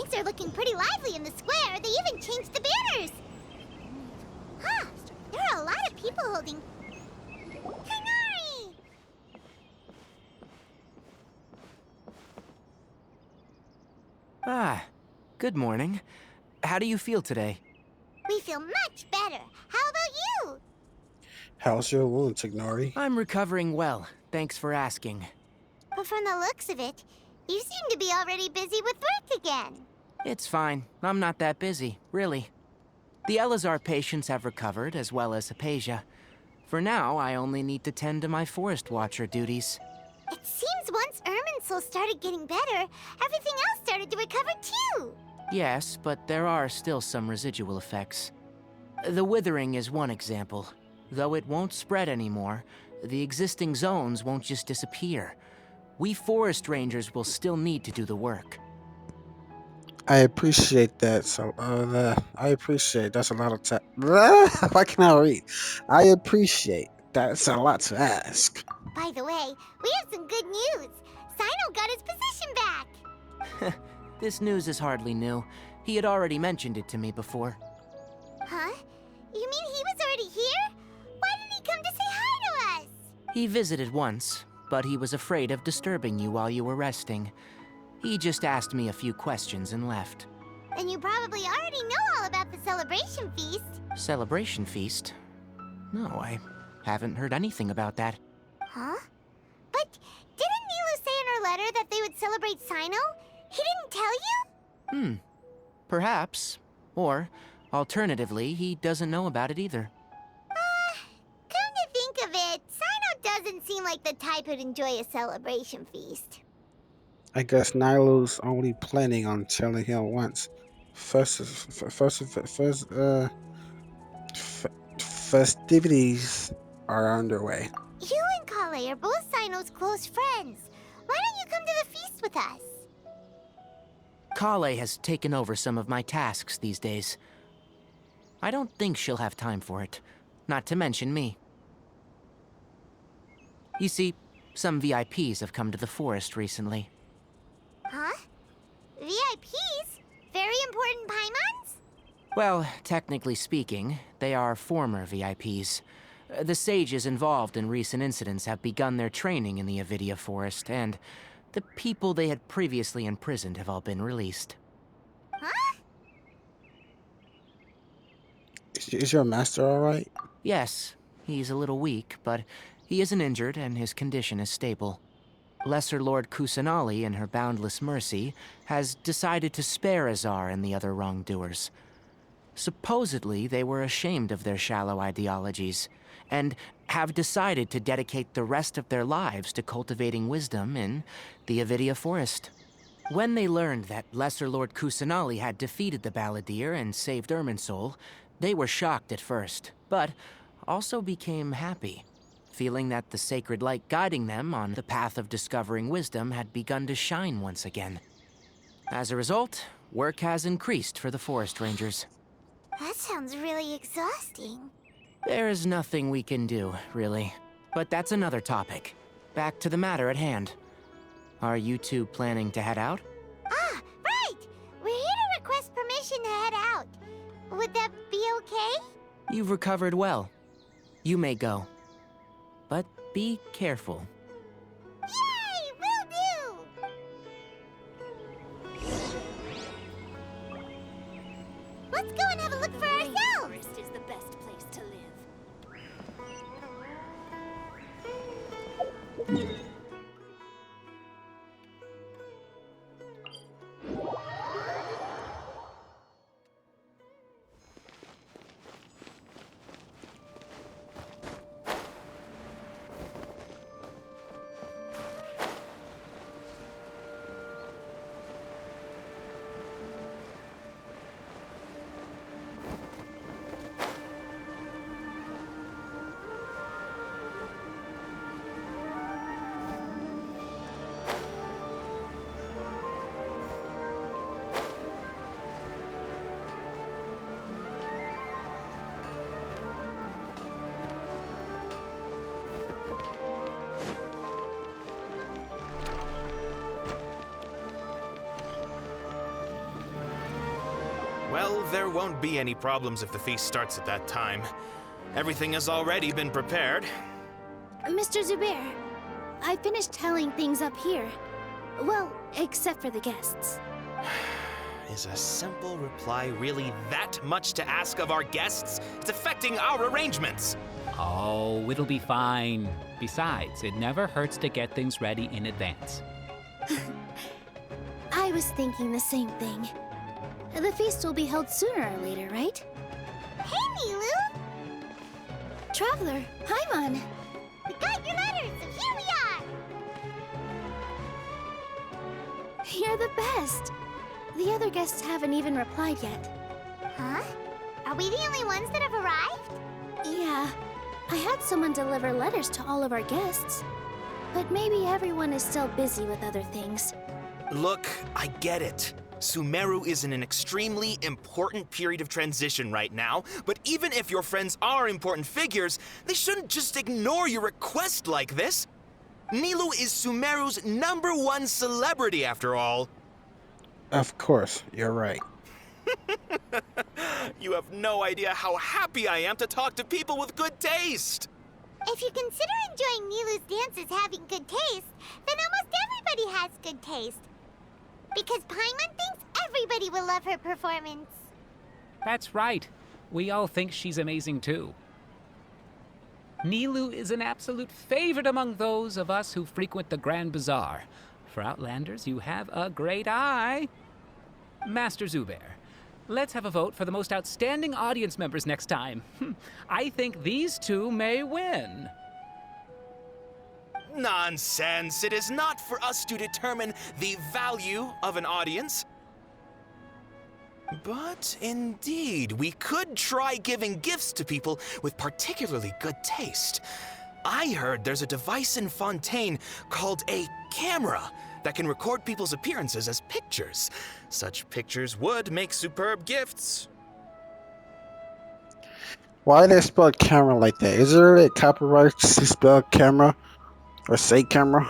Things are looking pretty lively in the square. They even changed the banners. Huh, there are a lot of people holding... Kanari! Ah, good morning. How do you feel today? We feel much better. How about you? How's your wound, Tignori? I'm recovering well, thanks for asking. But from the looks of it, you seem to be already busy with work again. It's fine. I'm not that busy, really. The Elazar patients have recovered, as well as Hypatia. For now, I only need to tend to my Forest Watcher duties. It seems once Irminsul started getting better, everything else started to recover too. Yes, but there are still some residual effects. The withering is one example. Though it won't spread anymore, the existing zones won't just disappear. We forest rangers will still need to do the work. I appreciate that. I appreciate that's a lot of time. Why can't I read? I appreciate that's a lot to ask. By the way, we have some good news. Sino got his position back. This news is hardly new. He had already mentioned it to me before. Huh? You mean he was already here? Why didn't he come to say hi to us? He visited once, but he was afraid of disturbing you while you were resting. He just asked me a few questions and left. And you probably already know all about the celebration feast. Celebration feast? No, I haven't heard anything about that. Huh? But didn't Nilu say in her letter that they would celebrate Sino? He didn't tell you? Perhaps. Or, alternatively, he doesn't know about it either. Come to think of it, Sino doesn't seem like the type who'd enjoy a celebration feast. I guess Nilo's only planning on telling him once. Festivities are underway. You and Kale are both Sino's close friends. Why don't you come to the feast with us? Kale has taken over some of my tasks these days. I don't think she'll have time for it, not to mention me. You see, some VIPs have come to the forest recently. Huh? VIPs? Very important Paimons? Well, technically speaking, they are former VIPs. The sages involved in recent incidents have begun their training in the Avidia Forest, and the people they had previously imprisoned have all been released. Huh? Is your master alright? Yes, he's a little weak, but he isn't injured and his condition is stable. Lesser Lord Kusanali, in her boundless mercy, has decided to spare Azar and the other wrongdoers. Supposedly, they were ashamed of their shallow ideologies, and have decided to dedicate the rest of their lives to cultivating wisdom in the Avidia Forest. When they learned that Lesser Lord Kusanali had defeated the Balladeer and saved Irminsul, they were shocked at first, but also became happy, feeling that the sacred light guiding them on the path of discovering wisdom had begun to shine once again. As a result, work has increased for the forest rangers. That sounds really exhausting. There is nothing we can do, really. But that's another topic. Back to the matter at hand. Are you two planning to head out? Ah, right! We're here to request permission to head out. Would that be okay? You've recovered well. You may go. But be careful. Yay! Will do! Let's go and have a look for ourselves! Forest is the best place to live. Well, there won't be any problems if the feast starts at that time. Everything has already been prepared. Mr. Zubair, I finished tallying things up here. Well, except for the guests. Is a simple reply really that much to ask of our guests? It's affecting our arrangements. Oh, it'll be fine. Besides, it never hurts to get things ready in advance. I was thinking the same thing. The feast will be held sooner or later, right? Hey, Nilu! Traveler, Paimon! We got your letters, so here we are! You're the best! The other guests haven't even replied yet. Huh? Are we the only ones that have arrived? Yeah, I had someone deliver letters to all of our guests. But maybe everyone is still busy with other things. Look, I get it. Sumeru is in an extremely important period of transition right now, but even if your friends are important figures, they shouldn't just ignore your request like this. Nilu is Sumeru's #1 celebrity after all. Of course, you're right. You have no idea how happy I am to talk to people with good taste. If you consider enjoying Nilu's dances having good taste, then almost everybody has good taste. Because Paimon thinks everybody will love her performance. That's right. We all think she's amazing too. Nilu is an absolute favorite among those of us who frequent the Grand Bazaar. For Outlanders, you have a great eye. Master Zubair, let's have a vote for the most outstanding audience members next time. I think these two may win. Nonsense. It is not for us to determine the value of an audience. But indeed, we could try giving gifts to people with particularly good taste. I heard there's a device in Fontaine called a camera that can record people's appearances as pictures. Such pictures would make superb gifts. Why they spell camera like that? Is there a copyright to spell camera or say camera?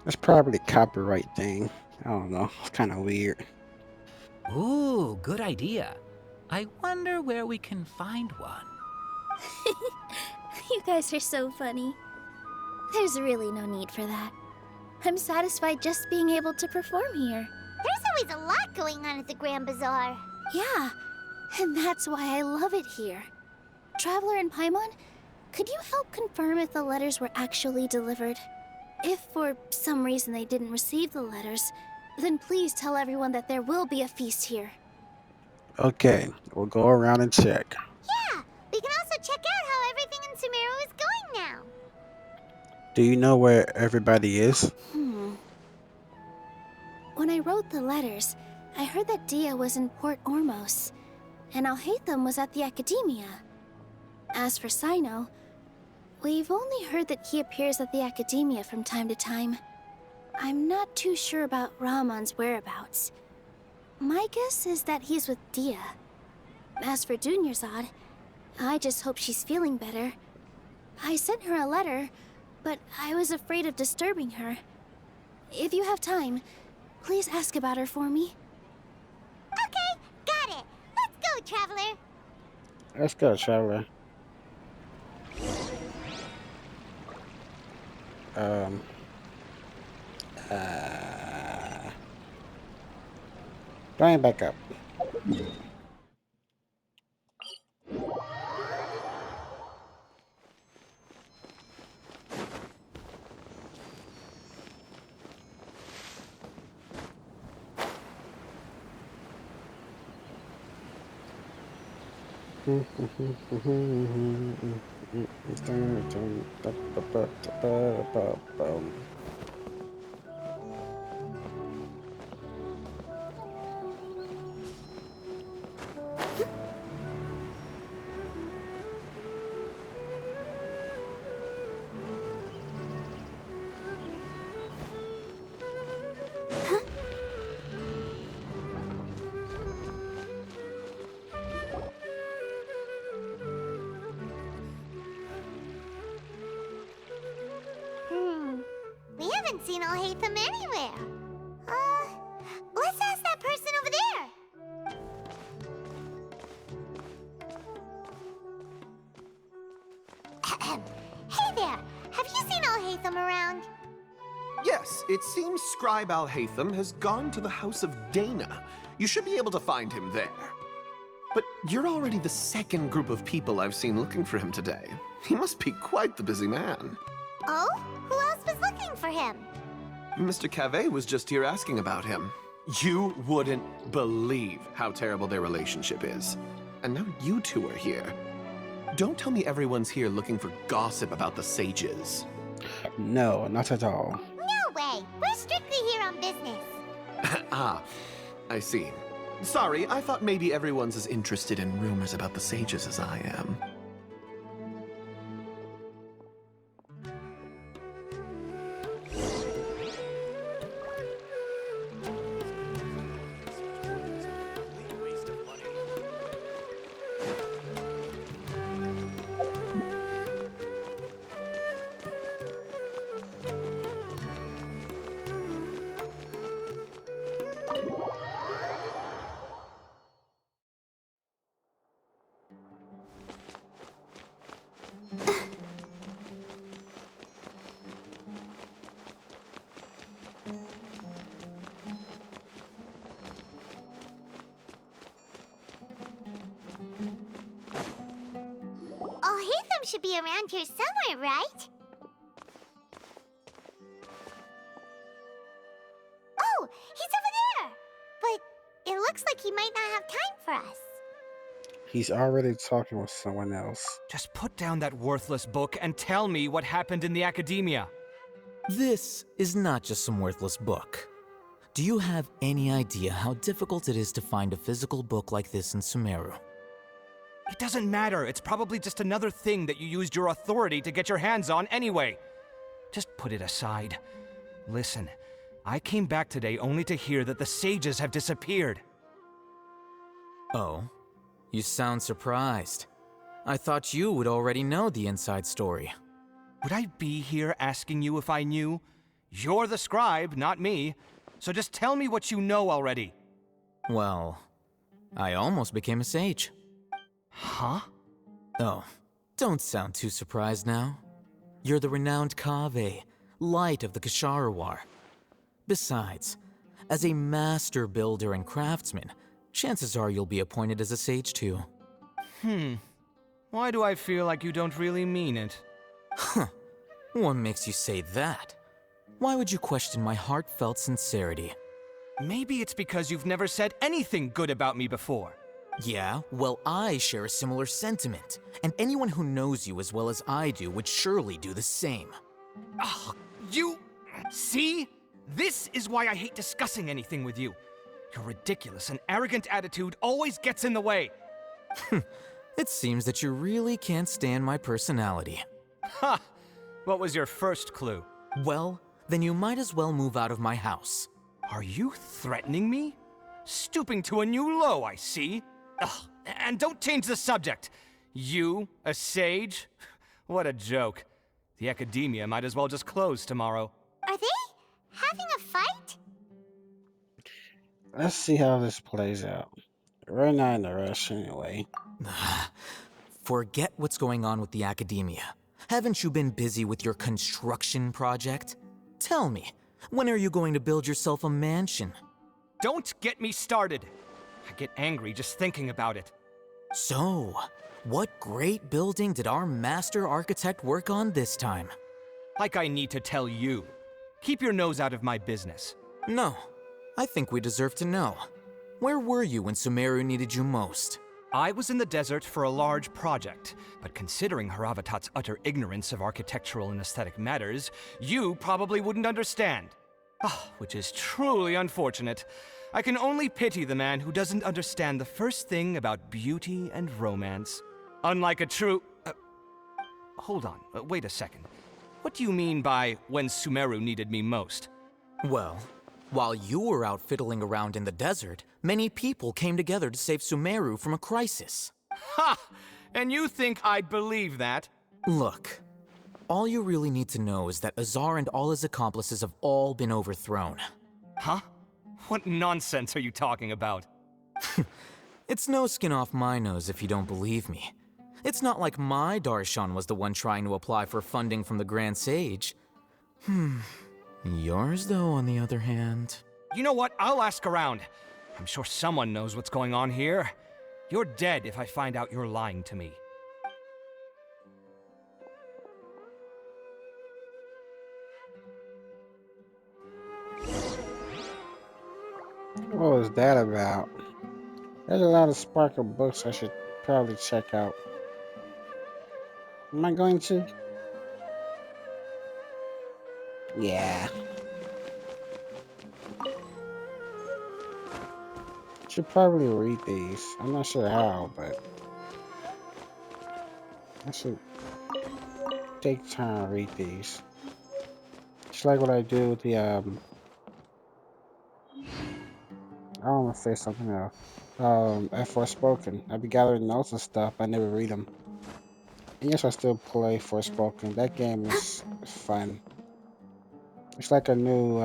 That's probably a copyright thing. I don't know. It's kind of weird. Ooh, good idea. I wonder where we can find one. You guys are so funny. There's really no need for that. I'm satisfied just being able to perform here. There's always a lot going on at the Grand Bazaar. Yeah, and that's why I love it here. Traveler and Paimon, could you help confirm if the letters were actually delivered? If for some reason they didn't receive the letters, then please tell everyone that there will be a feast here. Okay, we'll go around and check. Yeah, we can also check out how everything in Sumeru is going now. Do you know where everybody is? When I wrote the letters, I heard that Dia was in Port Ormos, and Alhaitham was at the Academia. As for Sino, we've only heard that he appears at the Academia from time to time. I'm not too sure about Rahman's whereabouts. My guess is that he's with Dia. As for Dunyarzad, I just hope she's feeling better. I sent her a letter, but I was afraid of disturbing her. If you have time, please ask about her for me. Okay, got it. Let's go, Traveler. Let's go, Traveler. Going back up. We haven't seen Alhaitham anywhere. Let's ask that person over there. Yes, it seems Scribe Al-Haytham has gone to the House of Dana. You should be able to find him there. But you're already the second group of people I've seen looking for him today. He must be quite the busy man. Oh? Who else was looking for him? Mr. Cavey was just here asking about him. You wouldn't believe how terrible their relationship is. And now you two are here. Don't tell me everyone's here looking for gossip about the sages. No, not at all. No way! We're strictly here on business. Ah, I see. Sorry, I thought maybe everyone's as interested in rumors about the sages as I am. Haytham should be around here somewhere, right? Oh, he's over there! But it looks like he might not have time for us. He's already talking with someone else. Just put down that worthless book and tell me what happened in the academia. This is not just some worthless book. Do you have any idea how difficult it is to find a physical book like this in Sumeru? It doesn't matter. It's probably just another thing that you used your authority to get your hands on anyway. Just put it aside. Listen, I came back today only to hear that the sages have disappeared. Oh, you sound surprised. I thought you would already know the inside story. Would I be here asking you if I knew? You're the scribe, not me. So just tell me what you know already. Well, I almost became a sage. Huh? Oh, don't sound too surprised now. You're the renowned Kaveh, light of the Ksharawar. Besides, as a master builder and craftsman, chances are you'll be appointed as a sage too. Why do I feel like you don't really mean it? Huh. What makes you say that? Why would you question my heartfelt sincerity? Maybe it's because you've never said anything good about me before. Yeah, well, I share a similar sentiment, and anyone who knows you as well as I do would surely do the same. Ugh, you... See? This is why I hate discussing anything with you. Your ridiculous and arrogant attitude always gets in the way. It seems that you really can't stand my personality. Ha! What was your first clue? Well, then you might as well move out of my house. Are you threatening me? Stooping to a new low, I see. Ugh, and don't change the subject. You, a sage? What a joke. The academia might as well just close tomorrow. Are they having a fight? Let's see how this plays out. We're not in a rush anyway. Forget what's going on with the academia. Haven't you been busy with your construction project? Tell me, when are you going to build yourself a mansion? Don't get me started. I get angry just thinking about it. So, what great building did our master architect work on this time? Like I need to tell you. Keep your nose out of my business. No, I think we deserve to know. Where were you when Sumeru needed you most? I was in the desert for a large project, but considering Haravatat's utter ignorance of architectural and aesthetic matters, you probably wouldn't understand. Which is truly unfortunate. I can only pity the man who doesn't understand the first thing about beauty and romance. Unlike a true... hold on, wait a second. What do you mean by when Sumeru needed me most? Well, while you were out fiddling around in the desert, many people came together to save Sumeru from a crisis. Ha! And you think I'd believe that? Look, all you really need to know is that Azar and all his accomplices have all been overthrown. Huh? What nonsense are you talking about? It's no skin off my nose if you don't believe me. It's not like my Darshan was the one trying to apply for funding from the Grand Sage. Yours, though, on the other hand. You know what? I'll ask around. I'm sure someone knows what's going on here. You're dead if I find out you're lying to me. What was that about? There's a lot of Sparkle books I should probably check out. Am I going to? Yeah. Should probably read these. I'm not sure how, but I should take time to read these. Just like what I do with the I don't want to say something else. At Forspoken, I be gathering notes and stuff. I never read them. And yes, I still play Forspoken. That game is fun. It's like a new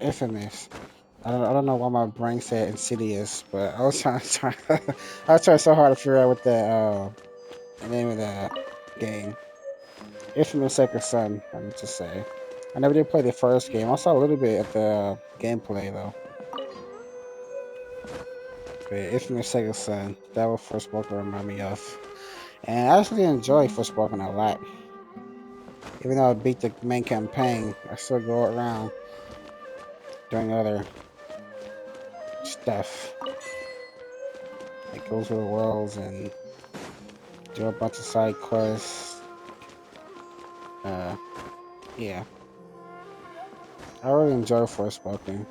Infamous. I don't know why my brain said Insidious, but I was trying I was trying so hard to figure out what the name of the game. Infamous Second Son, I meant to say. I never did play the first game. I saw a little bit of the gameplay though. But Infamous Second Son, that was Forspoken remind me of. And I actually enjoy Forspoken a lot. Even though I beat the main campaign, I still go around doing other stuff. Like go to the worlds and do a bunch of side quests. Yeah. I really enjoy Forspoken.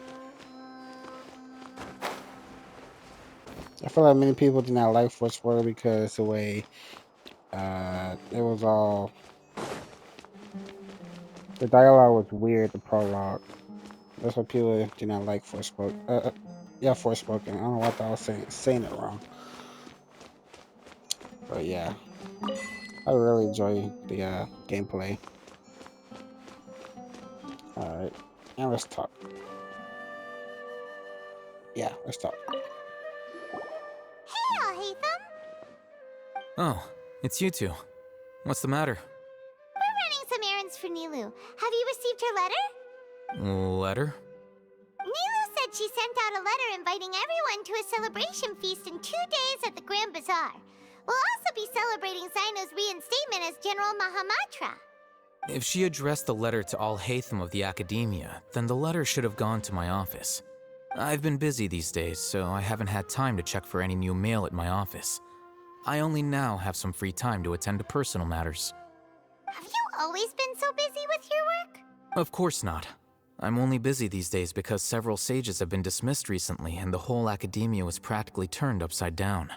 I feel like many people did not like Forspoken because the way it was all the dialogue was weird, the prologue. That's what people did not like Forspoken. Yeah, Forspoken. I don't know what I was saying it wrong. But yeah. I really enjoy the gameplay. Alright. Now let's talk. Yeah, let's talk. Hey, Alhaitham! Oh, it's you two. What's the matter? We're running some errands for Nilu. Have you received her letter? Letter? Nilu said she sent out a letter inviting everyone to a celebration feast in 2 days at the Grand Bazaar. We'll also be celebrating Zino's reinstatement as General Mahamatra. If she addressed the letter to Alhaitham of the Academia, then the letter should have gone to my office. I've been busy these days, so I haven't had time to check for any new mail at my office. I only now have some free time to attend to personal matters. Have you always been so busy with your work? Of course not. I'm only busy these days because several sages have been dismissed recently and the whole Academia was practically turned upside down.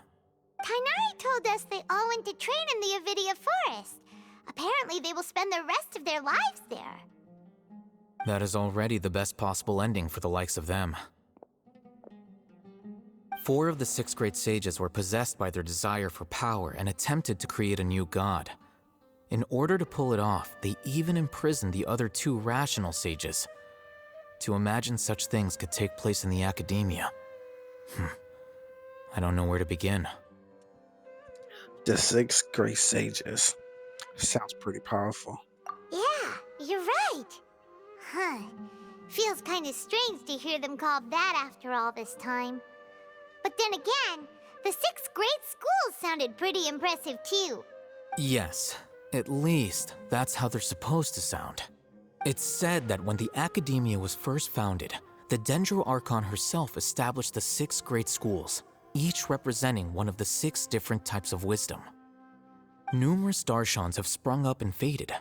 Kainari told us they all went to train in the Avidia Forest. Apparently they will spend the rest of their lives there. That is already the best possible ending for the likes of them. 4 of the 6 great sages were possessed by their desire for power and attempted to create a new god. In order to pull it off, they even imprisoned the other 2 rational sages. To imagine such things could take place in the Academia. I don't know where to begin. The 6 great sages. Sounds pretty powerful. Yeah, you're right. Huh. Feels kind of strange to hear them called that after all this time. But then again, the 6 great schools sounded pretty impressive too. Yes, at least that's how they're supposed to sound. It's said that when the Academia was first founded, the Dendro Archon herself established the 6 great schools, each representing one of the 6 different types of wisdom. Numerous Darshans have sprung up and faded.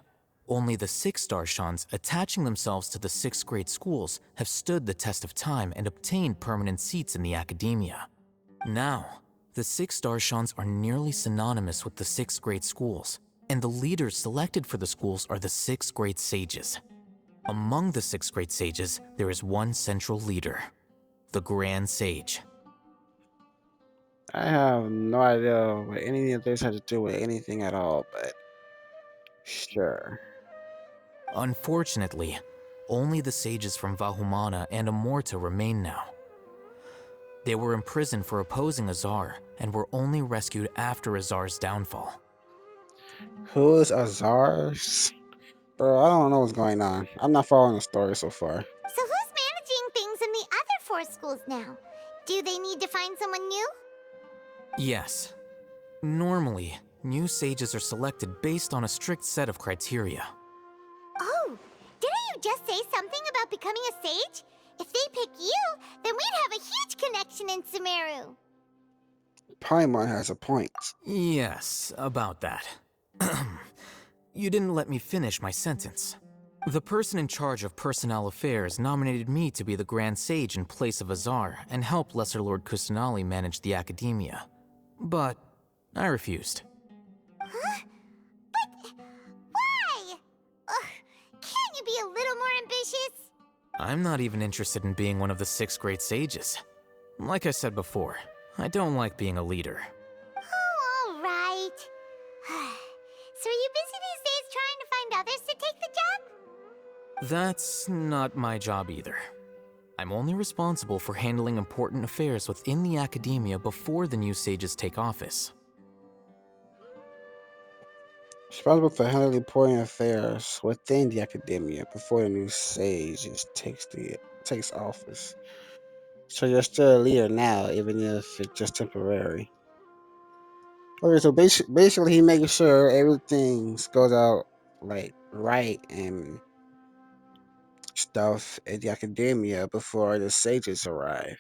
Only the 6 Darshans attaching themselves to the 6 great schools have stood the test of time and obtained permanent seats in the Academia. Now, the 6 Darshans are nearly synonymous with the 6 great schools, and the leaders selected for the schools are the 6 great sages. Among the 6 great sages, there is one central leader, the Grand Sage. I have no idea what any of this had to do with anything at all, but sure. Unfortunately, only the sages from Vahumana and Amorta remain now. They were imprisoned for opposing Azar and were only rescued after Azar's downfall. Who is Azars? Bro, I don't know what's going on. I'm not following the story so far. So who's managing things in the other 4 schools now? Do they need to find someone new? Yes. Normally, new sages are selected based on a strict set of criteria. Oh, didn't you just say something about becoming a sage? If they pick you, then we'd have a huge connection in Sumeru. Paimon has a point. Yes, about that. You didn't let me finish my sentence. The person in charge of personnel affairs nominated me to be the Grand Sage in place of Azar and help Lesser Lord Kusanali manage the academia. But I refused. Huh? But why? Ugh, can't you be a little more ambitious? I'm not even interested in being one of the 6 great sages. Like I said before, I don't like being a leader. Oh, all right. So are you busy these days trying to find others to take the job? That's not my job either. I'm only responsible for handling important affairs within the academia before the new sages take office. Responsible for handling important affairs within the academia before the new sage takes office. So you're still a leader now, even if it's just temporary. Okay, so basically, he making sure everything goes out like right and stuff at the academia before the sages arrive.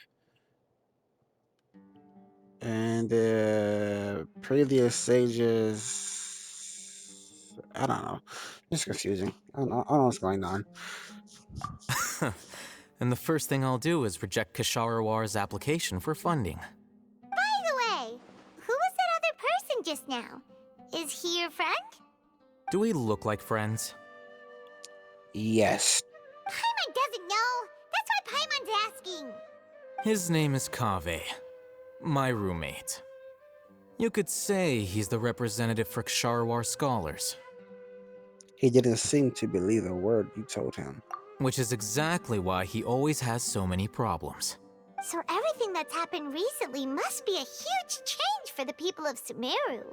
And the previous sages, I don't know. It's confusing. I don't know what's going on. And the first thing I'll do is reject Kasharawar's application for funding. By the way, who was that other person just now? Is he your friend? Do we look like friends? Yes. Paimon doesn't know. That's why Paimon's asking. His name is Kaveh, my roommate. You could say he's the representative for Ksharawar scholars. He didn't seem to believe a word you told him. Which is exactly why he always has so many problems. So everything that's happened recently must be a huge change for the people of Sumeru.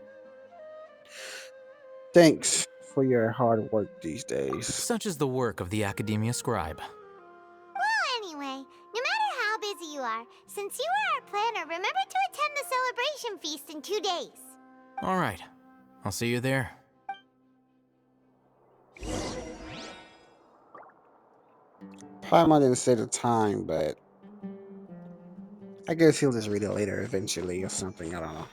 Thanks for your hard work these days. Such is the work of the Academia Scribe. Well, anyway, no matter how busy you are, since you are our planner, remember to attend the celebration feast in 2 days. Alright, I'll see you there. Paimon didn't say the time, but I guess he'll just read it later eventually or something. I don't know.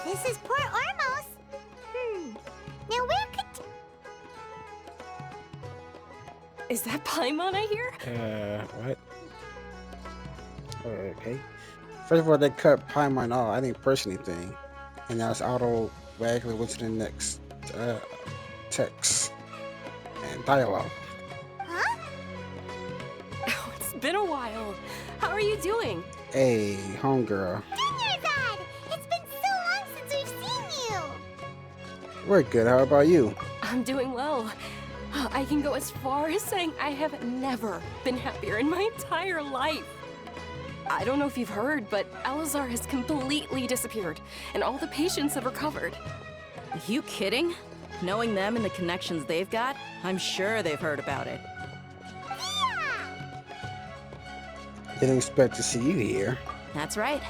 This is Port Ormos. Now where could... Is that Paimon I hear? What? Okay. First of all, they cut Paimon off. I didn't push anything. And now it's automatically went to the next text and dialogue. Huh? Oh, it's been a while. How are you doing? Hey, homegirl. Dinnerzad! It's been so long since we've seen you! We're good. How about you? I'm doing well. I can go as far as saying I have never been happier in my entire life. I don't know if you've heard, but Alazar has completely disappeared, and all the patients have recovered. You kidding? Knowing them and the connections they've got, I'm sure they've heard about it. Didn't expect to see you here. That's right.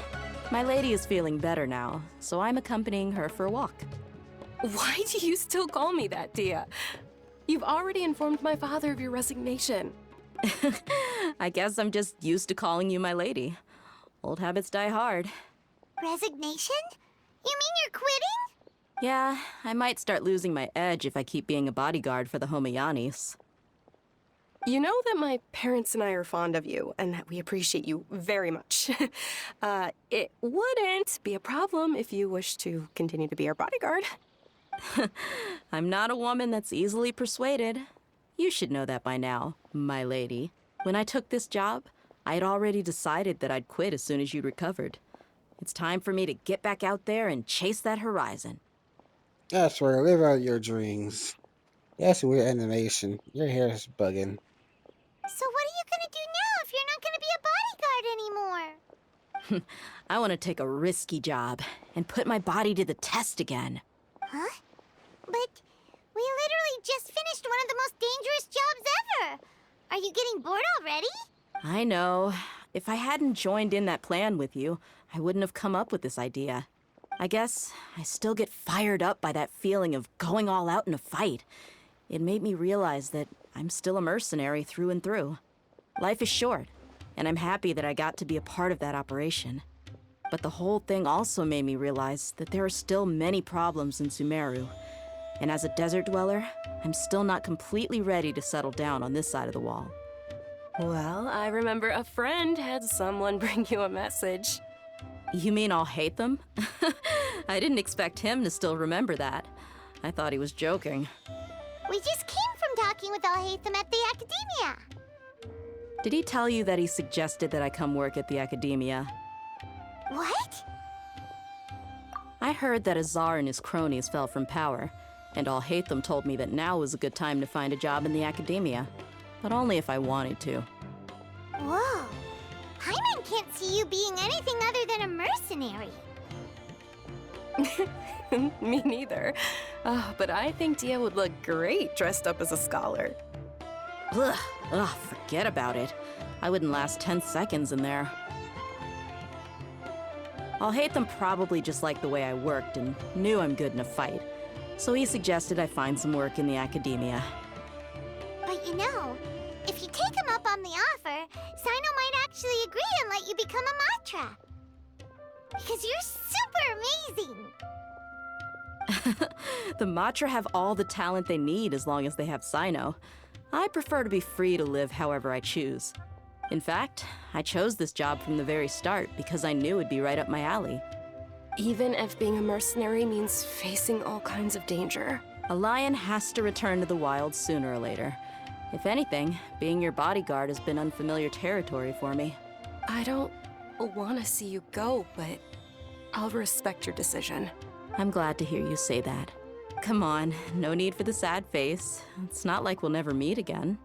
My lady is feeling better now, so I'm accompanying her for a walk. Why do you still call me that, Dia? You've already informed my father of your resignation. I guess I'm just used to calling you my lady. Old habits die hard. Resignation? You mean you're quitting? Yeah, I might start losing my edge if I keep being a bodyguard for the Homayanis. You know that my parents and I are fond of you, and that we appreciate you very much. It wouldn't be a problem if you wish to continue to be our bodyguard. I'm not a woman that's easily persuaded. You should know that by now, my lady. When I took this job, I had already decided that I'd quit as soon as you'd recovered. It's time for me to get back out there and chase that horizon. That's where live out your dreams. That's weird animation. Your hair is bugging. So what are you gonna do now if you're not gonna be a bodyguard anymore? I want to take a risky job and put my body to the test again. Huh? But we literally just finished one of the most dangerous jobs ever. Are you getting bored already? I know. If I hadn't joined in that plan with you, I wouldn't have come up with this idea. I guess I still get fired up by that feeling of going all out in a fight. It made me realize that I'm still a mercenary through and through. Life is short, and I'm happy that I got to be a part of that operation. But the whole thing also made me realize that there are still many problems in Sumeru. And as a desert dweller, I'm still not completely ready to settle down on this side of the wall. Well, I remember a friend had someone bring you a message. You mean I'll hate them? I didn't expect him to still remember that. I thought he was joking. We just came from talking with Alhaitham at the Academia. Did he tell you that he suggested that I come work at the Academia? What? I heard that Azar and his cronies fell from power, and Alhaitham told me that now was a good time to find a job in the Academia, but only if I wanted to. Whoa. Paimon can't see you being anything other than a mercenary. Me neither. But I think Dia would look great dressed up as a scholar. Ugh, forget about it. I wouldn't last 10 seconds in there. Alhaitham probably just liked the way I worked and knew I'm good in a fight, so he suggested I find some work in the Academia. But you know, if you take him up on the offer, Sino might actually agree and let you become a Matra. Because you're super amazing. The Matra have all the talent they need as long as they have Sino. I prefer to be free to live however I choose. In fact, I chose this job from the very start because I knew it'd be right up my alley. Even if being a mercenary means facing all kinds of danger. A lion has to return to the wild sooner or later. If anything, being your bodyguard has been unfamiliar territory for me. I don't want to see you go, but I'll respect your decision. I'm glad to hear you say that. Come on, no need for the sad face. It's not like we'll never meet again.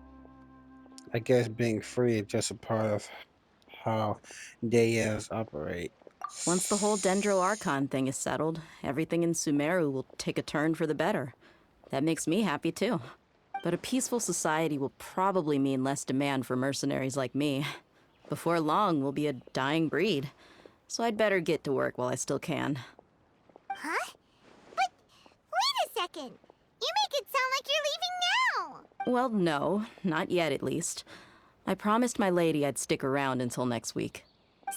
I guess being free is just a part of how Deyas operate. Once the whole Dendro Archon thing is settled, everything in Sumeru will take a turn for the better. That makes me happy too. But a peaceful society will probably mean less demand for mercenaries like me. Before long, we'll be a dying breed. So I'd better get to work while I still can. Huh? But wait a second. You make it sound like you're leaving now. Well, no, not yet at least. I promised my lady I'd stick around until next week.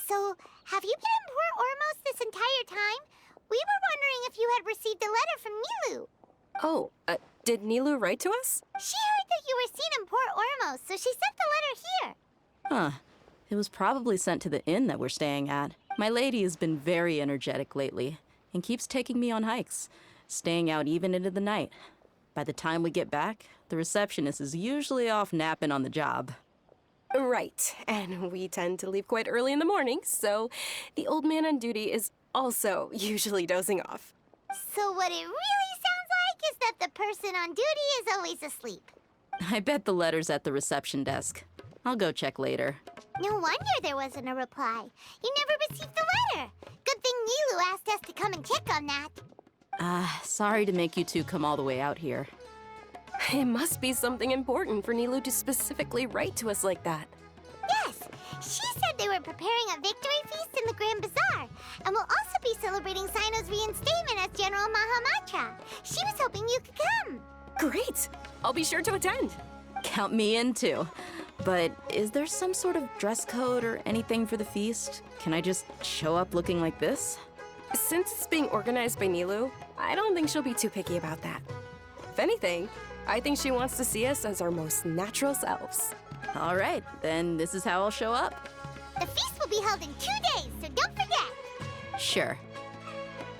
So, have you been in Port Ormos this entire time? We were wondering if you had received a letter from Nilu. Oh, did Nilu write to us? She heard that you were seen in Port Ormos, so she sent the letter here. Huh. It was probably sent to the inn that we're staying at. My lady has been very energetic lately and keeps taking me on hikes, staying out even into the night. By the time we get back, the receptionist is usually off napping on the job. Right, and we tend to leave quite early in the morning, so the old man on duty is also usually dozing off. So what it really sounds like is that the person on duty is always asleep. I bet the letter's at the reception desk. I'll go check later. No wonder there wasn't a reply. You never received the letter. Good thing Nilu asked us to come and check on that. Sorry to make you two come all the way out here. It must be something important for Nilu to specifically write to us like that. Yes, she said they were preparing a victory feast in the Grand Bazaar, and will also be celebrating Sino's reinstatement as General Mahamatra. She was hoping you could come. Great! I'll be sure to attend. Count me in too. But is there some sort of dress code or anything for the feast? Can I just show up looking like this? Since it's being organized by Nilu, I don't think she'll be too picky about that. If anything, I think she wants to see us as our most natural selves. All right, then this is how I'll show up. The feast will be held in 2 days, so don't forget. Sure.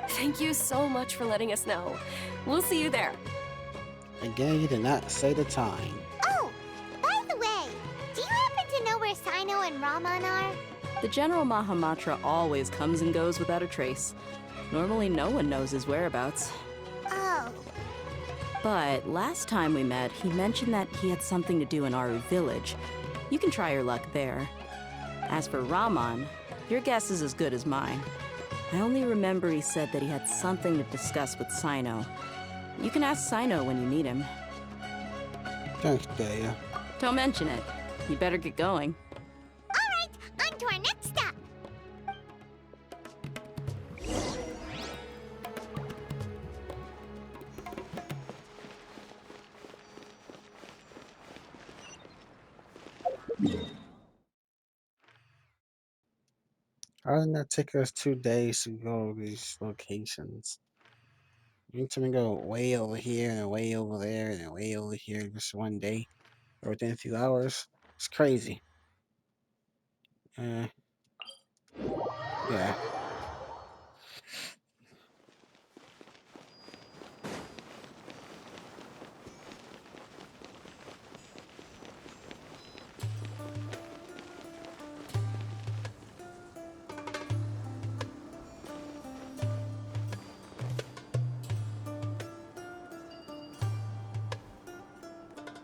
Thank you so much for letting us know. We'll see you there. Again, you did not say the time. Oh, by the way, do you happen to know where Sino and Raman are? The General Mahamatra always comes and goes without a trace. Normally no one knows his whereabouts. Oh, But last time we met, he mentioned that he had something to do in Aru Village. You can try your luck there. As for Raman, your guess is as good as mine. I only remember he said that he had something to discuss with Sino. You can ask Sino when you meet him. Thanks, Daya. Don't mention it. You better get going. all right, on to our next stop. Why doesn't that take us 2 days to go to these locations? You need to go way over here and way over there and way over here just one day or within a few hours. It's crazy. Yeah.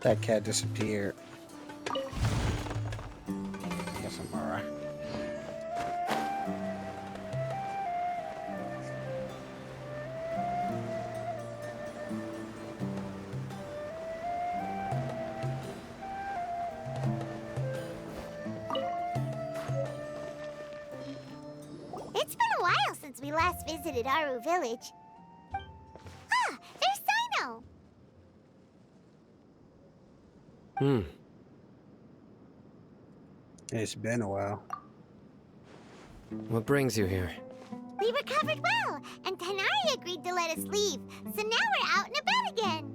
That cat disappeared. Guess I'm alright. It's been a while since we last visited Aru Village. Ah, there's Sino. It's been a while. What brings you here? We recovered well, and Tainari agreed to let us leave, so now we're out and about again.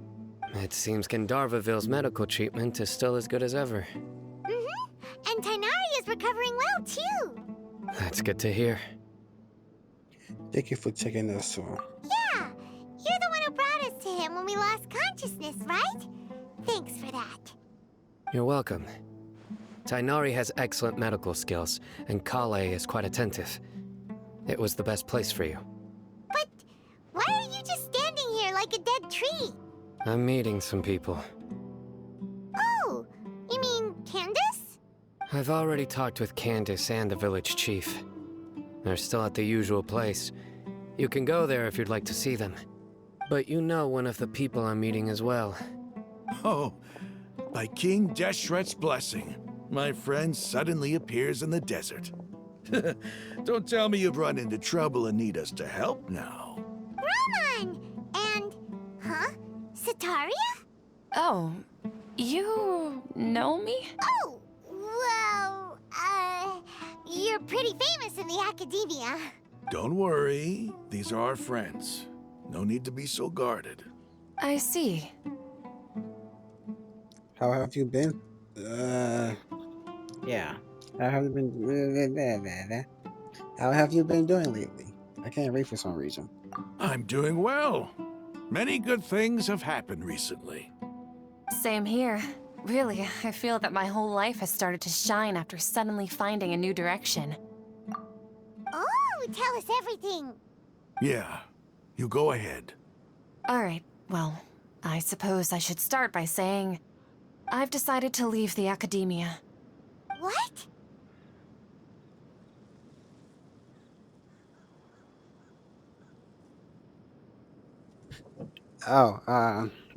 It seems Gandharvaville's medical treatment is still as good as ever. And Tainari is recovering well, too. That's good to hear. Thank you for taking us to him. Yeah, you're the one who brought us to him when we lost consciousness, right? Thanks for that. You're welcome. Tainari has excellent medical skills, and Kale is quite attentive. It was the best place for you. But why are you just standing here like a dead tree? I'm meeting some people. Oh, you mean Candace? I've already talked with Candace and the village chief. They're still at the usual place. You can go there if you'd like to see them. But you know one of the people I'm meeting as well. Oh, by King Deshret's blessing, my friend suddenly appears in the desert. Don't tell me you've run into trouble and need us to help now. Raman! And, Sataria? Oh, you know me? Oh, well, you're pretty famous in the academia. Don't worry, these are our friends. No need to be so guarded. I see. How have you been? Yeah. How have you been? How have you been doing lately? I can't read for some reason. I'm doing well. Many good things have happened recently. Same here. Really, I feel that my whole life has started to shine after suddenly finding a new direction. Oh, tell us everything. Yeah, you go ahead. Alright, well, I suppose I should start by saying I've decided to leave the academia. What? Oh,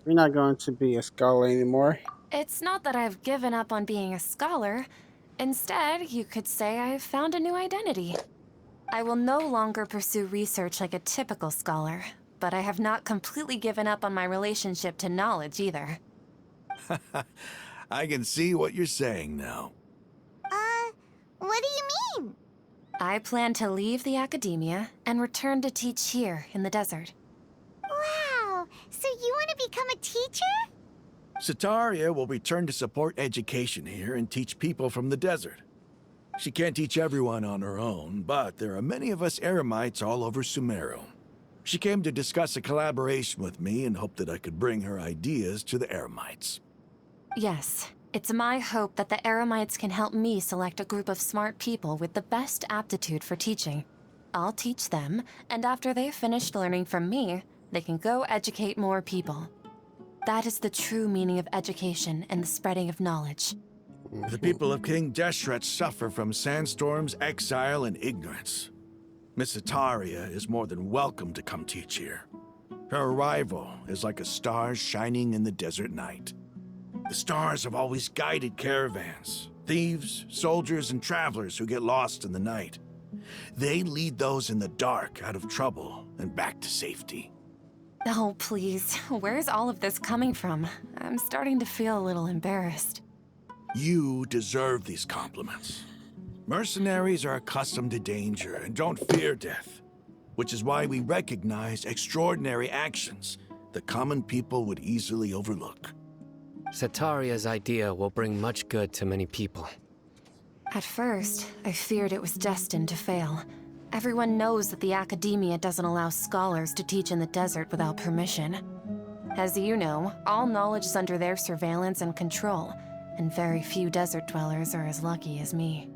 you're not going to be a scholar anymore? It's not that I've given up on being a scholar. Instead, you could say I've found a new identity. I will no longer pursue research like a typical scholar, but I have not completely given up on my relationship to knowledge either. I can see what you're saying now. What do you mean? I plan to leave the academia and return to teach here in the desert. Wow, so you want to become a teacher? Sataria will return to support education here and teach people from the desert. She can't teach everyone on her own, but there are many of us Eremites all over Sumeru. She came to discuss a collaboration with me and hoped that I could bring her ideas to the Eremites. Yes, it's my hope that the Eremites can help me select a group of smart people with the best aptitude for teaching. I'll teach them, and after they've finished learning from me, they can go educate more people. That is the true meaning of education and the spreading of knowledge. The people of King Deshret suffer from sandstorms, exile, and ignorance. Miss Ataria is more than welcome to come teach here. Her arrival is like a star shining in the desert night. The stars have always guided caravans, thieves, soldiers, and travelers who get lost in the night. They lead those in the dark out of trouble and back to safety. Oh, please. Where's all of this coming from? I'm starting to feel a little embarrassed. You deserve these compliments. Mercenaries are accustomed to danger and don't fear death, which is why we recognize extraordinary actions that common people would easily overlook. Sataria's idea will bring much good to many people. At first, I feared it was destined to fail. Everyone knows that the academia doesn't allow scholars to teach in the desert without permission. As you know, all knowledge is under their surveillance and control, and very few desert dwellers are as lucky as me.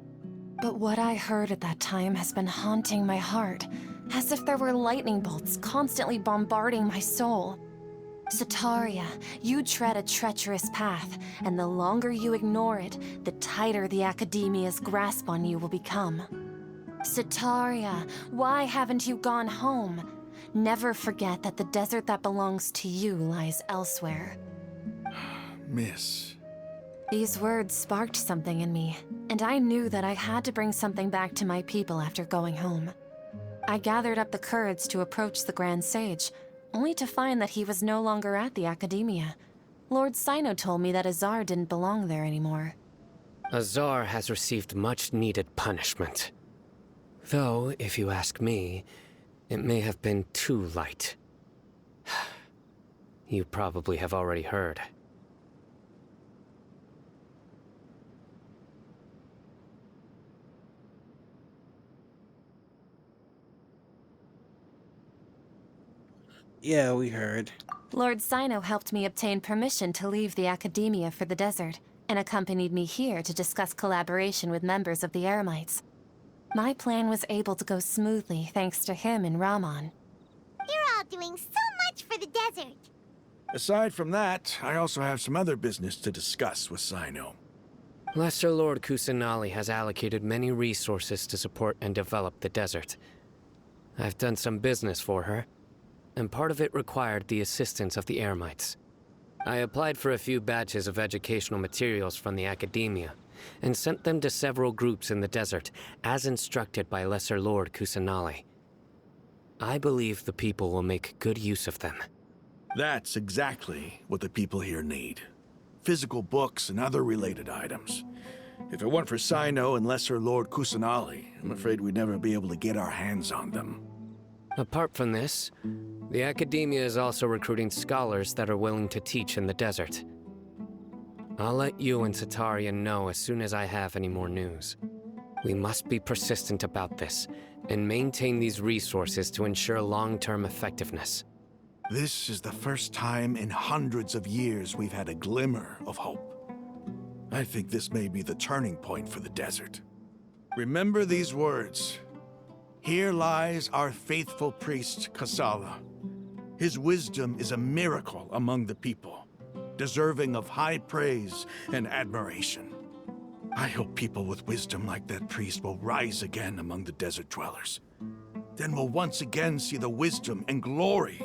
But what I heard at that time has been haunting my heart, as if there were lightning bolts constantly bombarding my soul. Sataria, you tread a treacherous path, and the longer you ignore it, the tighter the academia's grasp on you will become. Sataria, why haven't you gone home? Never forget that the desert that belongs to you lies elsewhere. Miss. These words sparked something in me, and I knew that I had to bring something back to my people after going home. I gathered up the courage to approach the Grand Sage, only to find that he was no longer at the Academia. Lord Sino told me that Azar didn't belong there anymore. Azar has received much-needed punishment. Though, if you ask me, it may have been too light. You probably have already heard. Yeah, we heard. Lord Sino helped me obtain permission to leave the Academia for the desert, and accompanied me here to discuss collaboration with members of the Eremites. My plan was able to go smoothly thanks to him and Rahman. You're all doing so much for the desert. Aside from that, I also have some other business to discuss with Sino. Lesser Lord Kusanali has allocated many resources to support and develop the desert. I've done some business for her, and part of it required the assistance of the Eremites. I applied for a few batches of educational materials from the Academia, and sent them to several groups in the desert, as instructed by Lesser Lord Kusanali. I believe the people will make good use of them. That's exactly what the people here need. Physical books and other related items. If it weren't for Sino and Lesser Lord Kusanali, I'm afraid we'd never be able to get our hands on them. Apart from this, the Academia is also recruiting scholars that are willing to teach in the desert. I'll let you and Sataria know as soon as I have any more news. We must be persistent about this, and maintain these resources to ensure long-term effectiveness. This is the first time in hundreds of years we've had a glimmer of hope. I think this may be the turning point for the desert. Remember these words. Here lies our faithful priest, Kasala. His wisdom is a miracle among the people, deserving of high praise and admiration. I hope people with wisdom like that priest will rise again among the desert dwellers. Then we'll once again see the wisdom and glory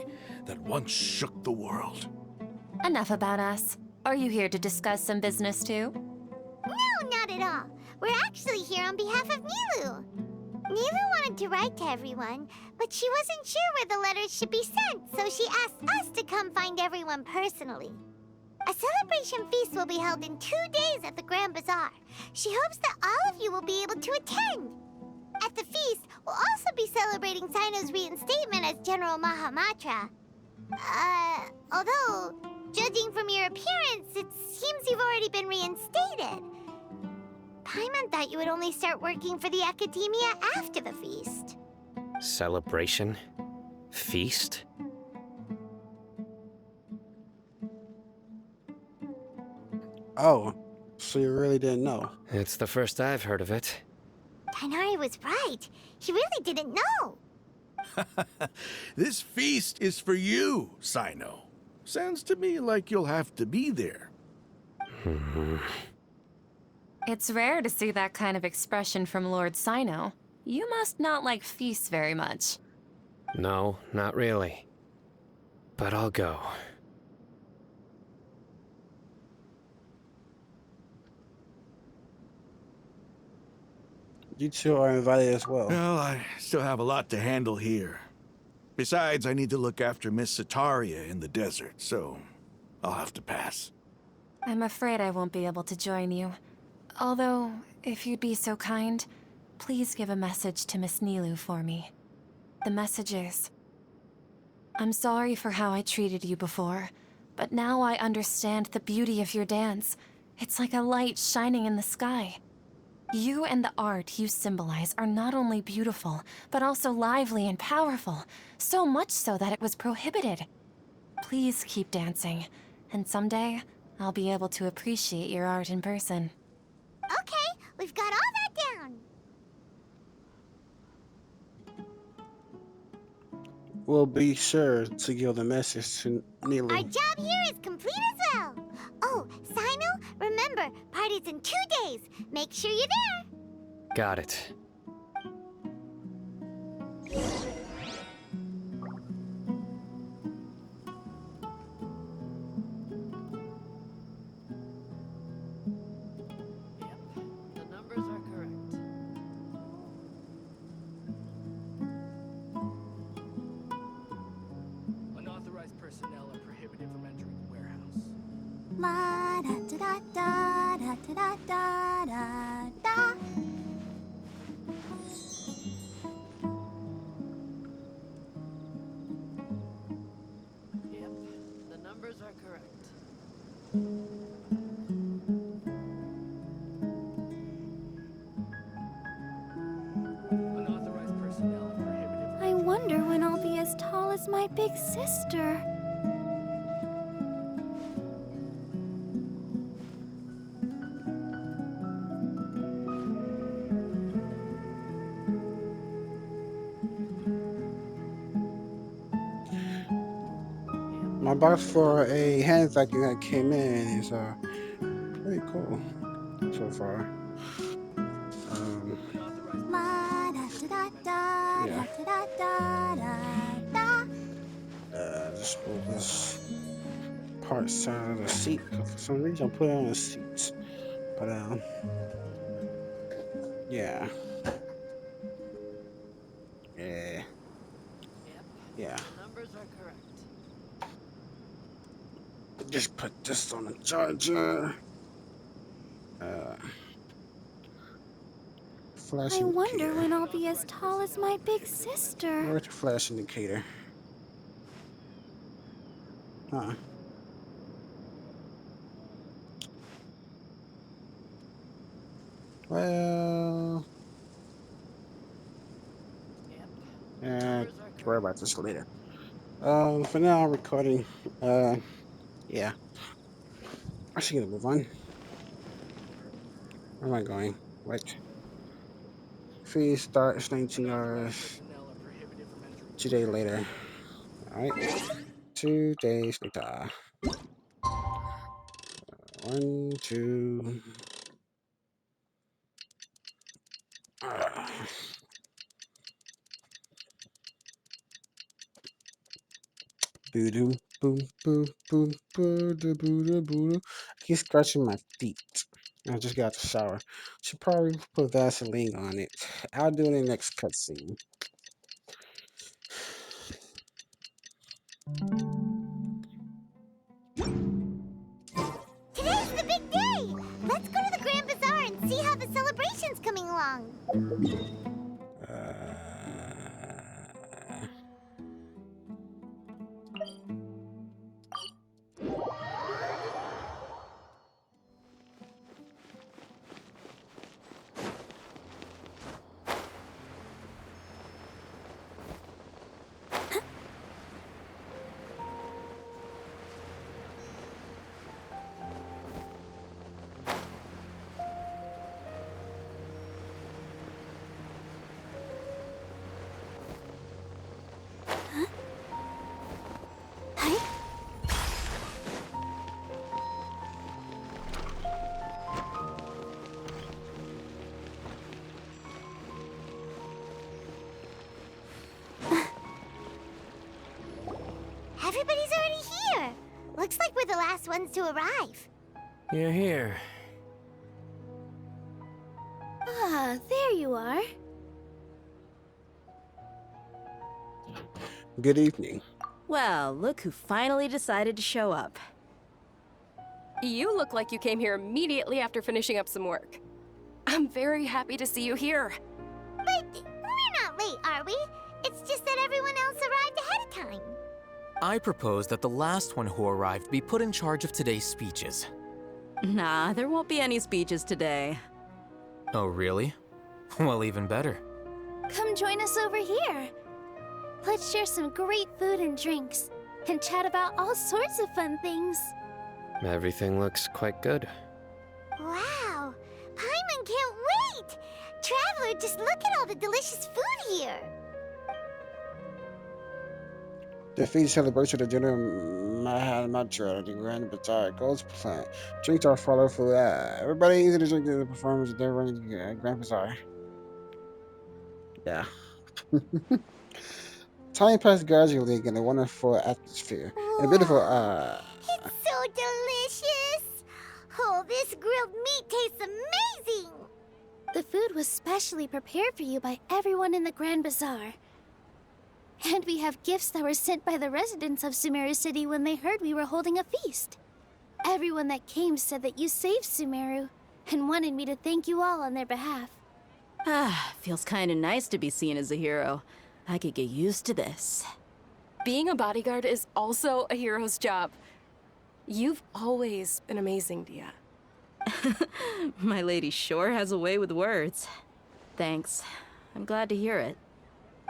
that once shook the world. Enough about us. Are you here to discuss some business too? No, not at all. We're actually here on behalf of Milu. Milu wanted to write to everyone, but she wasn't sure where the letters should be sent, so she asked us to come find everyone personally. A celebration feast will be held in 2 days at the Grand Bazaar. She hopes that all of you will be able to attend. At the feast, we'll also be celebrating Sino's reinstatement as General Mahamatra. Although, judging from your appearance, it seems you've already been reinstated. Paimon thought you would only start working for the Academia after the feast. Celebration? Feast? Oh, so you really didn't know? It's the first I've heard of it. Tighnari was right. He really didn't know. This feast is for you, Sino. Sounds to me like you'll have to be there. It's rare to see that kind of expression from Lord Sino. You must not like feasts very much. No, not really. But I'll go. You two are invited as well. Well, I still have a lot to handle here. Besides, I need to look after Miss Sataria in the desert, so I'll have to pass. I'm afraid I won't be able to join you. Although, if you'd be so kind, please give a message to Miss Nilu for me. The message is, I'm sorry for how I treated you before, but now I understand the beauty of your dance. It's like a light shining in the sky. You and the art you symbolize are not only beautiful, but also lively and powerful, so much so that it was prohibited. Please keep dancing, and someday, I'll be able to appreciate your art in person. Okay, we've got all that down. We'll be sure to give the message to Nilu. Our job here is complete as well. Oh, Sino, remember, party's in 2 days. Make sure you're there. Got it. The numbers are correct. Unauthorized personnel are prohibited from entering the warehouse. La da da da da da da da da. Yep, the numbers are correct. Unauthorized personnel are prohibited. I wonder when I'll be as tall as my big sister. My box for a hand vacuum that came in is pretty cool so far. La da da da Yeah. da da da da. Just move this part side of the seat. For some reason, I put it on the seats. But yeah. Yeah. The numbers are correct. Just put this on the charger. Flash I wonder indicator. when I'll be as tall as my big sister. Where's the flash indicator? Huh. Well, yeah, worry about this later. For now, I'm recording. Yeah. I should get a move on. Where am I going? What? Free start is 19 hours. 2 days later. Alright. 2 days later. 1, 2. Boo doo, boom, boo, boom, boo, doo, boo, doo, boo, doo. I keep scratching my feet. I just got out the shower. Should probably put Vaseline on it. I'll do it in the next cutscene. Today's the big day. Let's go to the Grand Bazaar and see how the celebration's coming along. last ones to arrive. You're here. Ah, there you are. Good evening. Well, look who finally decided to show up. You look like you came here immediately after finishing up some work. I'm very happy to see you here. But we're not late, are we? It's just that everyone else arrived ahead of time. I propose that the last one who arrived be put in charge of today's speeches. Nah, there won't be any speeches today. Oh, really? Well, even better. Come join us over here. Let's share some great food and drinks, and chat about all sorts of fun things. Everything looks quite good. Wow, Paimon can't wait! Traveler, just look at all the delicious food here. The feast celebration of the dinner Mahamatra, the Grand Bazaar, goes plan. Drinks are follow food. Everybody easy to drink the performance of the Grand Bazaar. Yeah. Time passed gradually in a wonderful atmosphere. And a beautiful, It's so delicious! Oh, this grilled meat tastes amazing! The food was specially prepared for you by everyone in the Grand Bazaar. And we have gifts that were sent by the residents of Sumeru City when they heard we were holding a feast. Everyone that came said that you saved Sumeru, and wanted me to thank you all on their behalf. Ah, feels kinda nice to be seen as a hero. I could get used to this. Being a bodyguard is also a hero's job. You've always been amazing, Dia. My lady sure has a way with words. Thanks. I'm glad to hear it.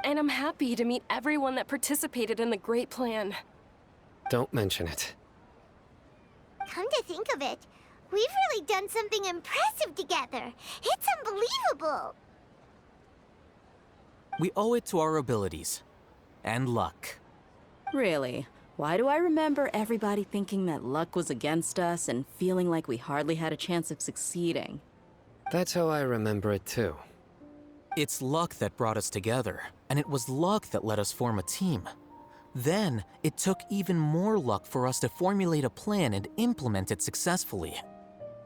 And I'm happy to meet everyone that participated in the great plan. Don't mention it. Come to think of it, we've really done something impressive together. It's unbelievable. We owe it to our abilities. And luck. Really? Why do I remember everybody thinking that luck was against us and feeling like we hardly had a chance of succeeding? That's how I remember it too. It's luck that brought us together, and it was luck that let us form a team. Then, it took even more luck for us to formulate a plan and implement it successfully.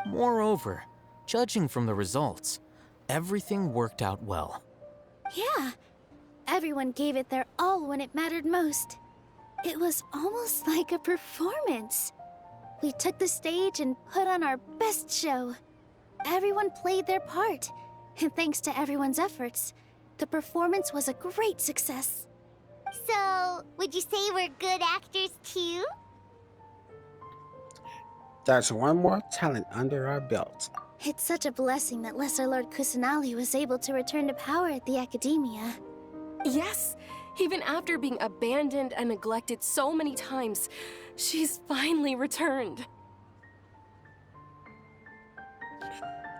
Moreover, judging from the results, everything worked out well. Yeah, everyone gave it their all when it mattered most. It was almost like a performance. We took the stage and put on our best show. Everyone played their part, and thanks to everyone's efforts, the performance was a great success. So, would you say we're good actors too? that's one more talent under our belt. It's such a blessing that Lesser Lord Kusanali was able to return to power at the Academia. Yes, even after being abandoned and neglected so many times, she's finally returned.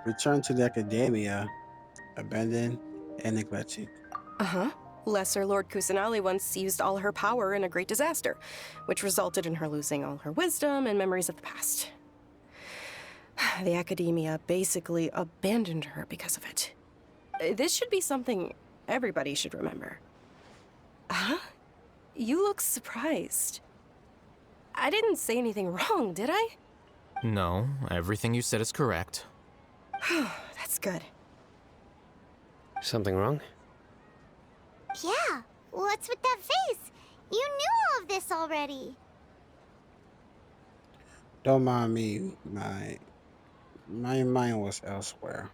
Return to the Academia, abandoned and neglected. Uh-huh. Lesser Lord Kusanali once used all her power in a great disaster, which resulted in her losing all her wisdom and memories of the past. The Academia basically abandoned her because of it. This should be something everybody should remember. Huh? You look surprised. I didn't say anything wrong, did I? No, everything you said is correct. That's good. Something wrong? Yeah, what's with that face? You knew all of this already. Don't mind me, my mind was elsewhere.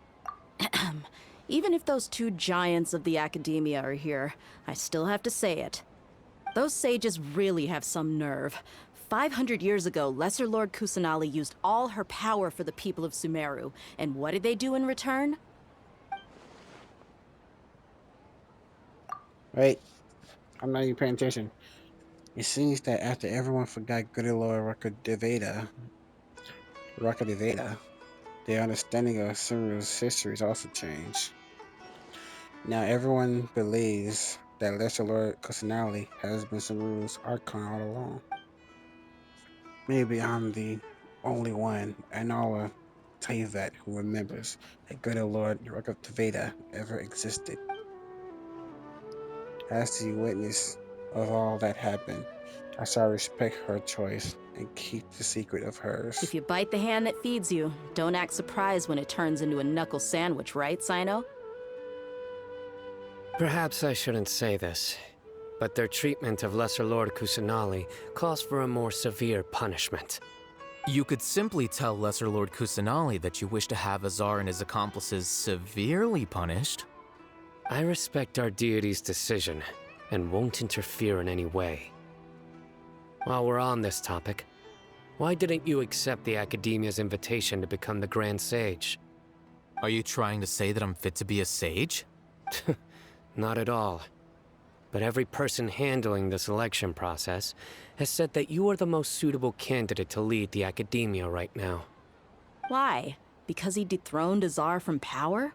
Even if those two giants of the Academia are here, I still have to say it. Those sages really have some nerve. 500 years ago, Lesser Lord Kusanali used all her power for the people of Sumeru, and what did they do in return? Wait, I'm not even paying attention. It seems that after everyone forgot good Lord Rakadeveda, their understanding of Sumeru's history has also changed. Now everyone believes that Lesser Lord Kusanali has been Sumeru's Archon all along. Maybe I'm the only one in all of Teyvat who remembers that good Lord Rakadeveda ever existed. As the witness of all that happened, I shall respect her choice and keep the secret of hers. If you bite the hand that feeds you, don't act surprised when it turns into a knuckle sandwich, right, Sino? Perhaps I shouldn't say this, but their treatment of Lesser Lord Kusanali calls for a more severe punishment. You could simply tell Lesser Lord Kusanali that you wish to have Azar and his accomplices severely punished. I respect our deity's decision and won't interfere in any way. While we're on this topic, why didn't you accept the Academia's invitation to become the Grand Sage? Are you trying to say that I'm fit to be a sage? Not at all. But every person handling the selection process has said that you are the most suitable candidate to lead the Academia right now. Why? Because he dethroned Azar from power?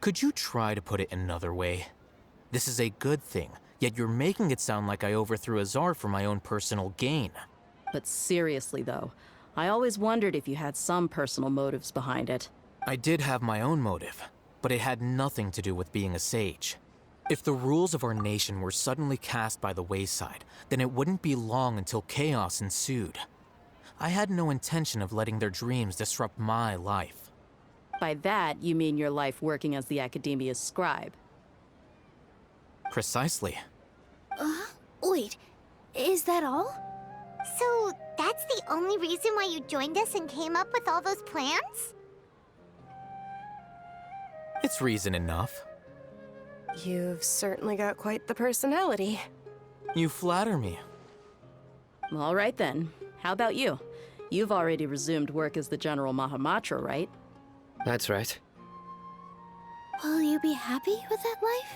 Could you try to put it another way? This is a good thing, yet you're making it sound like I overthrew Azar for my own personal gain. But seriously, though, I always wondered if you had some personal motives behind it. I did have my own motive, but it had nothing to do with being a sage. If the rules of our nation were suddenly cast by the wayside, then it wouldn't be long until chaos ensued. I had no intention of letting their dreams disrupt my life. By that, you mean your life working as the Academia's scribe. Precisely. Wait, is that all? So, that's the only reason why you joined us and came up with all those plans? It's reason enough. You've certainly got quite the personality. You flatter me. All right then. How about you? You've already resumed work as the General Mahamatra, right? That's right. Will you be happy with that life?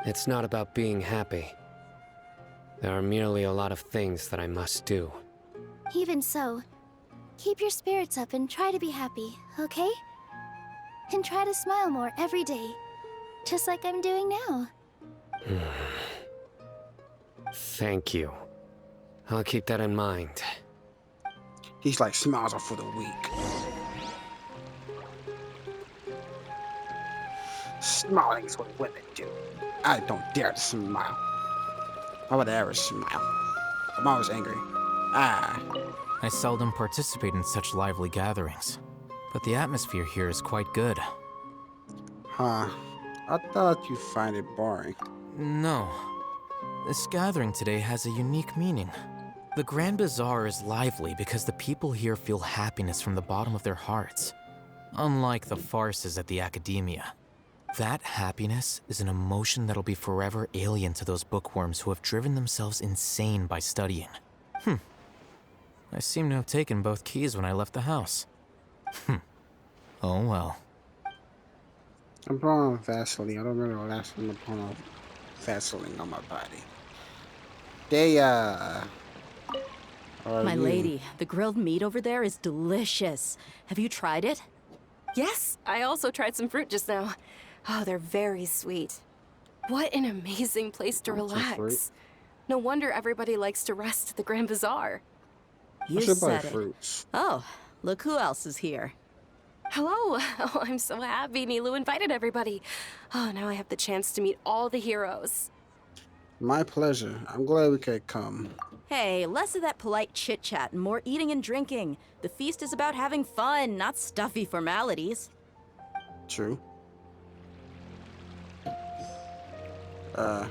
It's not about being happy. There are merely a lot of things that I must do. Even so, keep your spirits up and try to be happy, okay? And try to smile more every day, just like I'm doing now. Thank you. I'll keep that in mind. He's like, smiles are for the weak. Smiling is what women do. I don't dare to smile. Why would I ever smile? I'm always angry. I seldom participate in such lively gatherings, but the atmosphere here is quite good. Huh. I thought you'd find it boring. No. This gathering today has a unique meaning. The Grand Bazaar is lively because the people here feel happiness from the bottom of their hearts. Unlike the farces at the Academia. That happiness is an emotion that'll be forever alien to those bookworms who have driven themselves insane by studying. I seem to have taken both keys when I left the house. Oh well. I'm putting on Vaseline. I don't remember the last time I put on Vaseline on my body. My lady, the grilled meat over there is delicious. Have you tried it? Yes, I also tried some fruit just now. Oh, they're very sweet. What an amazing place to relax. No wonder everybody likes to rest at the Grand Bazaar. You said it. Oh, look who else is here. Hello. Oh, I'm so happy Nilu invited everybody. Oh, now I have the chance to meet all the heroes. My pleasure. I'm glad we could come. Hey, less of that polite chit-chat and more eating and drinking. The feast is about having fun, not stuffy formalities. True. My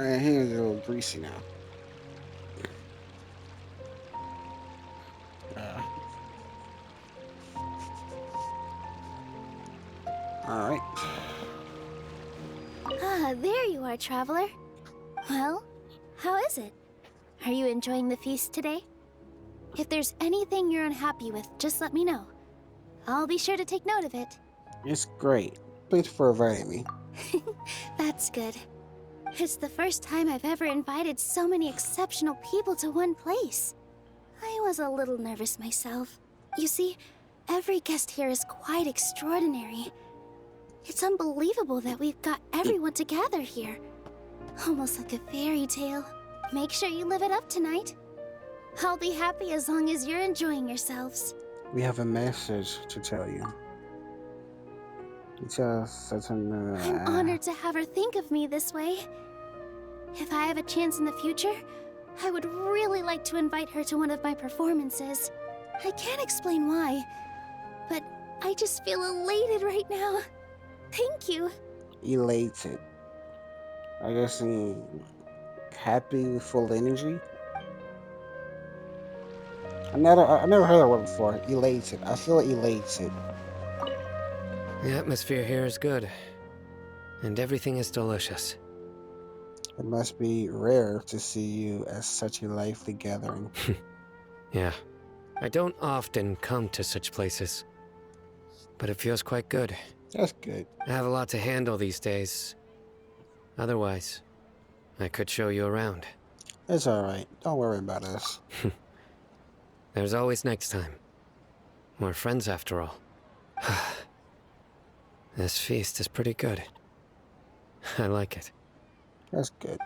hands are a little greasy now. Alright. There you are, traveler. Well, how is it? Are you enjoying the feast today? If there's anything you're unhappy with, just let me know. I'll be sure to take note of it. It's great. Thanks for inviting me. That's good. It's the first time I've ever invited so many exceptional people to one place. I was a little nervous myself. You see, every guest here is quite extraordinary. It's unbelievable that we've got everyone together here. Almost like a fairy tale. Make sure you live it up tonight. I'll be happy as long as you're enjoying yourselves. We have a message to tell you. I'm honored to have her think of me this way. If I have a chance in the future, I would really like to invite her to one of my performances. I can't explain why, but I just feel elated right now. Thank you. Elated. I guess happy with full energy. I never heard that word before. Elated. I feel elated. The atmosphere here is good, and everything is delicious. It must be rare to see you at such a lively gathering. Yeah. I don't often come to such places, but it feels quite good. That's good. I have a lot to handle these days. Otherwise, I could show you around. It's alright. Don't worry about us. There's always next time. We're friends after all. This feast is pretty good. I like it. That's good.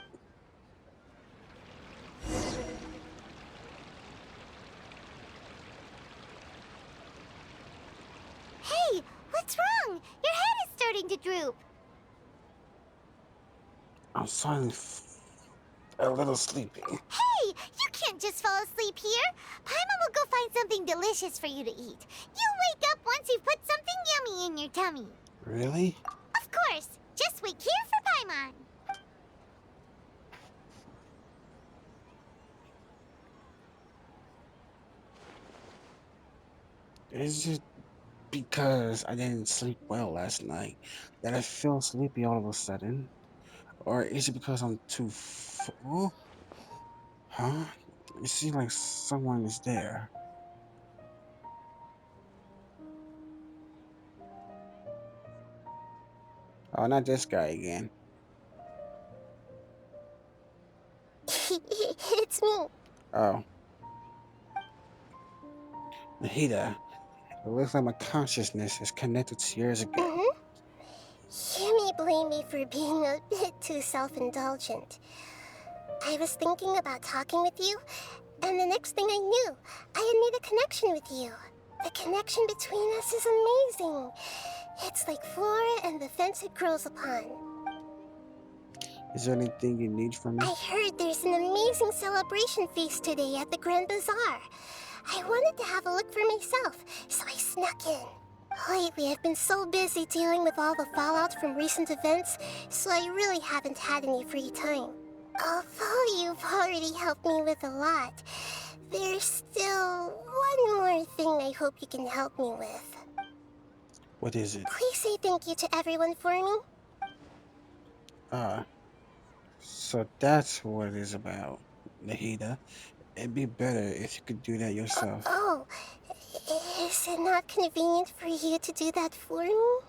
Hey, what's wrong? Your head is starting to droop. I'm starting a little sleepy. Hey, you can't just fall asleep here. Paimon will go find something delicious for you to eat. You'll wake up once you've put something yummy in your tummy. Really? Of course. Just wait here for Paimon. Is it because I didn't sleep well last night that I feel sleepy all of a sudden? Or is it because I'm too full? Huh? It seems like someone is there. Oh, not this guy again. It's me. Oh. Nahida, it looks like my consciousness is connected to yours again. You may blame me for being a bit too self-indulgent. I was thinking about talking with you, and the next thing I knew, I had made a connection with you. The connection between us is amazing. It's like flora and the fence it grows upon. Is there anything you need from me? I heard there's an amazing celebration feast today at the Grand Bazaar. I wanted to have a look for myself, so I snuck in. Lately, I've been so busy dealing with all the fallout from recent events, so I really haven't had any free time. Although you've already helped me with a lot, there's still one more thing I hope you can help me with. What is it? Please say thank you to everyone for me. So that's what it is about, Nahida. It'd be better if you could do that yourself. Oh, is it not convenient for you to do that for me?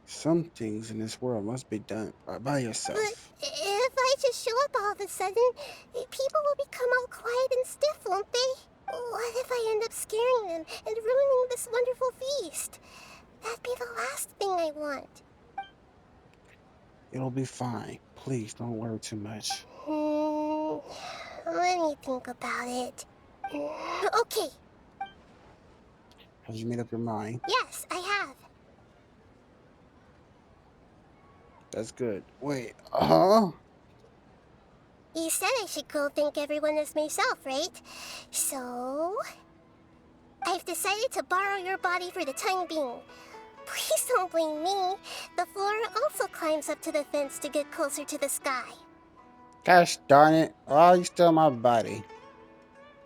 Some things in this world must be done by yourself. But if I just show up all of a sudden, people will become all quiet and stiff, won't they? What if I end up scaring them and ruining this wonderful feast? That'd be the last thing I want. It'll be fine. Please don't worry too much. Let me think about it. Okay. Have you made up your mind? Yes, I have. That's good. Wait, You said I should go thank everyone as myself, right? So... I've decided to borrow your body for the time being. Please don't blame me. The flora also climbs up to the fence to get closer to the sky. Gosh darn it. Why are you still my body?